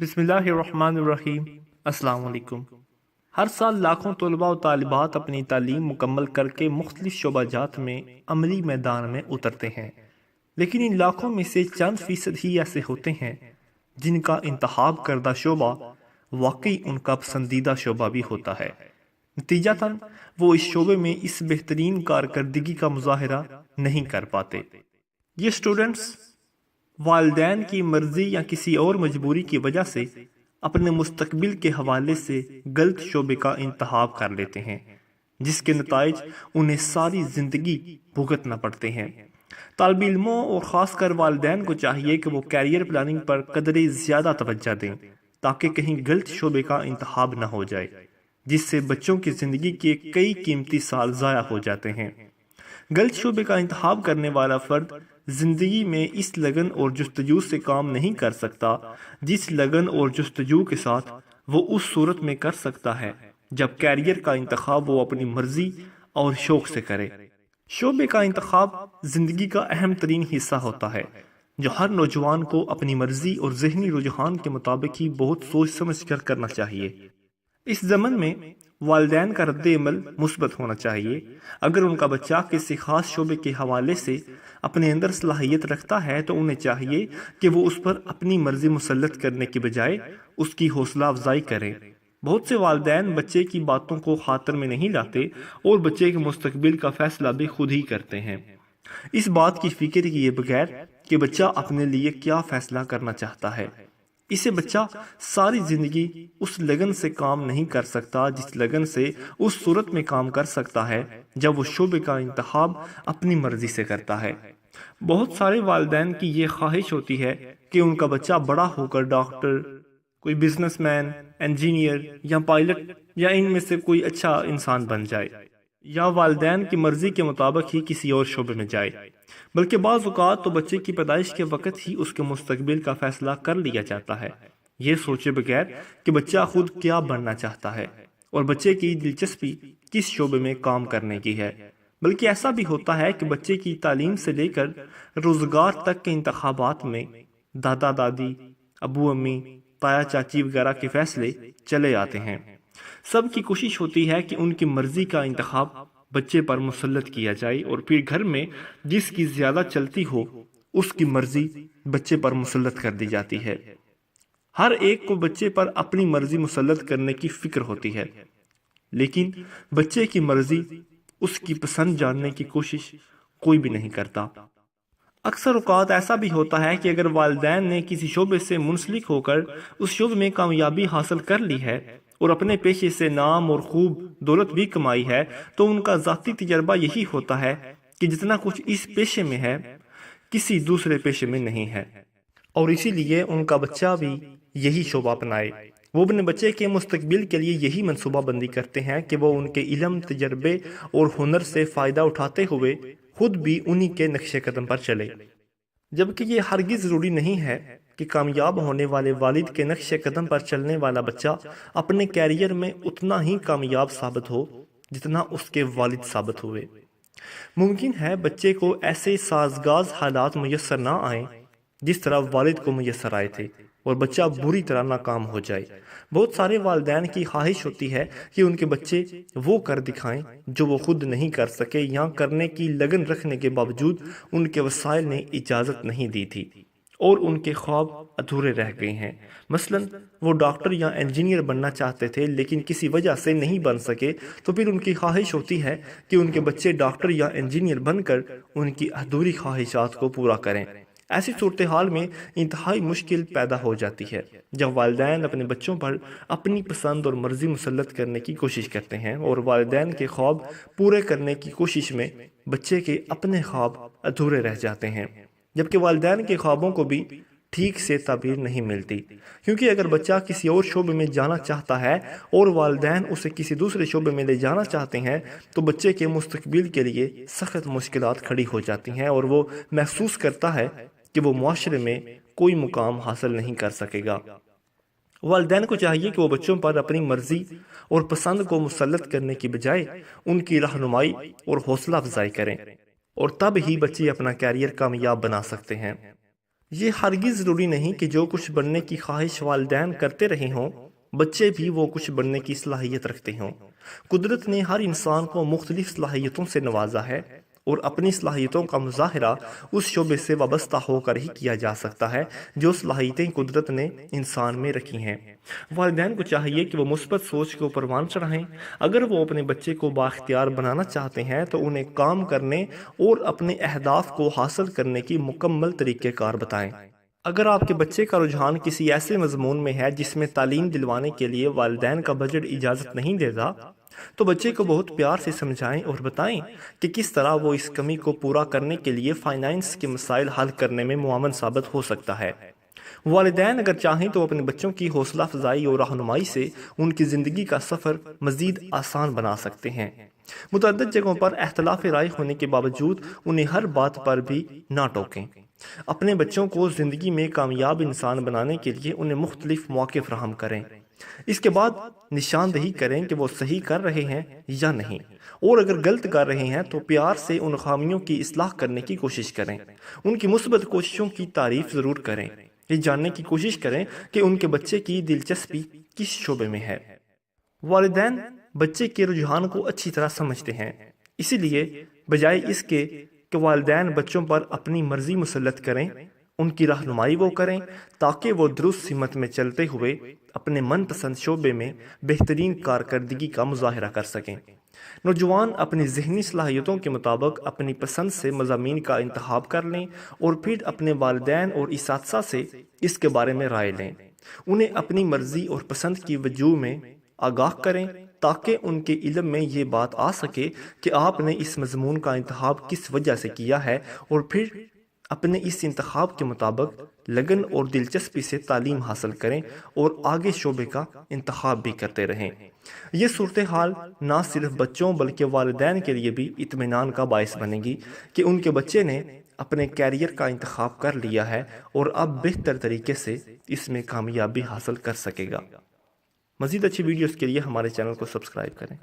بسم اللہ الرحمن الرحیم۔ السلام علیکم۔ ہر سال لاکھوں طلباء و طالبات اپنی تعلیم مکمل کر کے مختلف شعبہ جات میں عملی میدان میں اترتے ہیں، لیکن ان لاکھوں میں سے چند فیصد ہی ایسے ہوتے ہیں جن کا انتخاب کردہ شعبہ واقعی ان کا پسندیدہ شعبہ بھی ہوتا ہے۔ نتیجتاً وہ اس شعبے میں اس بہترین کارکردگی کا مظاہرہ نہیں کر پاتے۔ یہ اسٹوڈنٹس والدین کی مرضی یا کسی اور مجبوری کی وجہ سے اپنے مستقبل کے حوالے سے غلط شعبے کا انتخاب کر لیتے ہیں، جس کے نتائج انہیں ساری زندگی بھگتنا پڑتے ہیں۔ طالب علموں اور خاص کر والدین کو چاہیے کہ وہ کیریئر پلاننگ پر قدرے زیادہ توجہ دیں تاکہ کہیں غلط شعبے کا انتخاب نہ ہو جائے، جس سے بچوں کی زندگی کے کئی قیمتی سال ضائع ہو جاتے ہیں۔ غلط شعبے کا انتخاب کرنے والا فرد زندگی میں اس لگن اور جستجو سے کام نہیں کر سکتا جس لگن اور جستجو کے ساتھ وہ اس صورت میں کر سکتا ہے جب کیریئر کا انتخاب وہ اپنی مرضی اور شوق سے کرے۔ شعبے کا انتخاب زندگی کا اہم ترین حصہ ہوتا ہے جو ہر نوجوان کو اپنی مرضی اور ذہنی رجحان کے مطابق ہی بہت سوچ سمجھ کر کرنا چاہیے۔ اس ضمن میں والدین کا رد عمل مثبت ہونا چاہیے۔ اگر ان کا بچہ کسی خاص شعبے کے حوالے سے اپنے اندر صلاحیت رکھتا ہے تو انہیں چاہیے کہ وہ اس پر اپنی مرضی مسلط کرنے کی بجائے اس کی حوصلہ افزائی کریں۔ بہت سے والدین بچے کی باتوں کو خاطر میں نہیں لاتے اور بچے کے مستقبل کا فیصلہ بھی خود ہی کرتے ہیں، اس بات کی فکر کیے بغیر کہ بچہ اپنے لیے کیا فیصلہ کرنا چاہتا ہے۔ اسے بچہ ساری زندگی اس لگن سے کام نہیں کر سکتا جس لگن سے اس صورت میں کام کر سکتا ہے جب وہ شعبے کا انتخاب اپنی مرضی سے کرتا ہے۔ بہت سارے والدین کی یہ خواہش ہوتی ہے کہ ان کا بچہ بڑا ہو کر ڈاکٹر، کوئی بزنس مین، انجینئر یا پائلٹ یا ان میں سے کوئی اچھا انسان بن جائے، یا والدین کی مرضی کے مطابق ہی کسی اور شعبے میں جائے، بلکہ بعض اوقات تو بچے کی پیدائش کے وقت ہی اس کے مستقبل کا فیصلہ کر لیا جاتا ہے، یہ سوچے بغیر کہ بچہ خود کیا بننا چاہتا ہے اور بچے کی دلچسپی کس شعبے میں کام کرنے کی ہے۔ بلکہ ایسا بھی ہوتا ہے کہ بچے کی تعلیم سے لے کر روزگار تک کے انتخابات میں دادا دادی، ابو امی، تایا چاچی وغیرہ کے فیصلے چلے آتے ہیں۔ سب کی کوشش ہوتی ہے کہ ان کی مرضی کا انتخاب بچے پر مسلط کیا جائے اور پھر گھر میں جس کی زیادہ چلتی ہو اس کی مرضی بچے پر مسلط کر دی جاتی ہے۔ ہر ایک کو بچے پر اپنی مرضی مسلط کرنے کی فکر ہوتی ہے، لیکن بچے کی مرضی، اس کی پسند جاننے کی کوشش کوئی بھی نہیں کرتا۔ اکثر اوقات ایسا بھی ہوتا ہے کہ اگر والدین نے کسی شعبے سے منسلک ہو کر اس شعبے میں کامیابی حاصل کر لی ہے اور اپنے پیشے سے نام اور خوب دولت بھی کمائی ہے تو ان کا ذاتی تجربہ یہی ہوتا ہے کہ جتنا کچھ اس پیشے میں ہے کسی دوسرے پیشے میں نہیں ہے، اور اسی لیے ان کا بچہ بھی یہی شعبہ اپنائے۔ وہ اپنے بچے کے مستقبل کے لیے یہی منصوبہ بندی کرتے ہیں کہ وہ ان کے علم، تجربے اور ہنر سے فائدہ اٹھاتے ہوئے خود بھی انہی کے نقش قدم پر چلے، جبکہ یہ ہرگز ضروری نہیں ہے کہ کامیاب ہونے والے والد کے نقش قدم پر چلنے والا بچہ اپنے کیریئر میں اتنا ہی کامیاب ثابت ہو جتنا اس کے والد ثابت ہوئے۔ ممکن ہے بچے کو ایسے سازگار حالات میسر نہ آئیں جس طرح والد کو میسر آئے تھے اور بچہ بری طرح ناکام ہو جائے۔ بہت سارے والدین کی خواہش ہوتی ہے کہ ان کے بچے وہ کر دکھائیں جو وہ خود نہیں کر سکے یا کرنے کی لگن رکھنے کے باوجود ان کے وسائل نے اجازت نہیں دی تھی اور ان کے خواب ادھورے رہ گئے ہیں۔ مثلا وہ ڈاکٹر یا انجینئر بننا چاہتے تھے لیکن کسی وجہ سے نہیں بن سکے، تو پھر ان کی خواہش ہوتی ہے کہ ان کے بچے ڈاکٹر یا انجینئر بن کر ان کی ادھوری خواہشات کو پورا کریں۔ ایسی صورتحال میں انتہائی مشکل پیدا ہو جاتی ہے جب والدین اپنے بچوں پر اپنی پسند اور مرضی مسلط کرنے کی کوشش کرتے ہیں اور والدین کے خواب پورے کرنے کی کوشش میں بچے کے اپنے خواب ادھورے رہ جاتے ہیں، جبکہ والدین کے خوابوں کو بھی ٹھیک سے تعبیر نہیں ملتی، کیونکہ اگر بچہ کسی اور شعبے میں جانا چاہتا ہے اور والدین اسے کسی دوسرے شعبے میں لے جانا چاہتے ہیں تو بچے کے مستقبل کے لیے سخت مشکلات کھڑی ہو جاتی ہیں اور وہ محسوس کرتا ہے کہ وہ معاشرے میں کوئی مقام حاصل نہیں کر سکے گا۔ والدین کو چاہیے کہ وہ بچوں پر اپنی مرضی اور پسند کو مسلط کرنے کی بجائے ان کی رہنمائی اور حوصلہ افزائی کریں، اور تب ہی بچے اپنا کیریئر کامیاب بنا سکتے ہیں۔ یہ ہرگز ضروری نہیں کہ جو کچھ بننے کی خواہش والدین کرتے رہے ہوں بچے بھی وہ کچھ بننے کی صلاحیت رکھتے ہوں۔ قدرت نے ہر انسان کو مختلف صلاحیتوں سے نوازا ہے اور اپنی صلاحیتوں کا مظاہرہ اس شعبے سے وابستہ ہو کر ہی کیا جا سکتا ہے جو صلاحیتیں قدرت نے انسان میں رکھی ہیں۔ والدین کو چاہیے کہ وہ مثبت سوچ کو پروان چڑھائیں۔ اگر وہ اپنے بچے کو بااختیار بنانا چاہتے ہیں تو انہیں کام کرنے اور اپنے اہداف کو حاصل کرنے کی مکمل طریقہ کار بتائیں۔ اگر آپ کے بچے کا رجحان کسی ایسے مضمون میں ہے جس میں تعلیم دلوانے کے لیے والدین کا بجٹ اجازت نہیں دیتا تو بچے کو بہت پیار سے سمجھائیں اور بتائیں کہ کس طرح وہ اس کمی کو پورا کرنے کے لیے فائنانس کے مسائل حل کرنے میں معاون ثابت ہو سکتا ہے۔ والدین اگر چاہیں تو اپنے بچوں کی حوصلہ افزائی اور رہنمائی سے ان کی زندگی کا سفر مزید آسان بنا سکتے ہیں۔ متعدد جگہوں پر اختلاف رائے ہونے کے باوجود انہیں ہر بات پر بھی نہ ٹوکیں۔ اپنے بچوں کو زندگی میں کامیاب انسان بنانے کے لیے انہیں مختلف مواقع فراہم کریں۔ اس کے بعد نشاندہی کریں کہ وہ صحیح کر رہے ہیں یا نہیں، اور اگر غلط کر رہے ہیں تو پیار سے ان خامیوں کی اصلاح کرنے کی کوشش کریں۔ ان کی مثبت کوششوں کی تعریف ضرور کریں۔ یہ جاننے کی کوشش کریں کہ ان کے بچے کی دلچسپی کس شعبے میں ہے۔ والدین بچے کے رجحان کو اچھی طرح سمجھتے ہیں، اسی لیے بجائے اس کے کہ والدین بچوں پر اپنی مرضی مسلط کریں، ان کی رہنمائی وہ کریں تاکہ وہ درست سمت میں چلتے ہوئے اپنے من پسند شعبے میں بہترین کارکردگی کا مظاہرہ کر سکیں۔ نوجوان اپنی ذہنی صلاحیتوں کے مطابق اپنی پسند سے مضامین کا انتخاب کر لیں اور پھر اپنے والدین اور اساتذہ سے اس کے بارے میں رائے لیں۔ انہیں اپنی مرضی اور پسند کی وجوہ میں آگاہ کریں تاکہ ان کے علم میں یہ بات آ سکے کہ آپ نے اس مضمون کا انتخاب کس وجہ سے کیا ہے، اور پھر اپنے اس انتخاب کے مطابق لگن اور دلچسپی سے تعلیم حاصل کریں اور آگے شعبے کا انتخاب بھی کرتے رہیں۔ یہ صورتحال نہ صرف بچوں بلکہ والدین کے لیے بھی اطمینان کا باعث بنے گی کہ ان کے بچے نے اپنے کیریئر کا انتخاب کر لیا ہے اور اب بہتر طریقے سے اس میں کامیابی حاصل کر سکے گا۔ مزید اچھی ویڈیوز کے لیے ہمارے چینل کو سبسکرائب کریں۔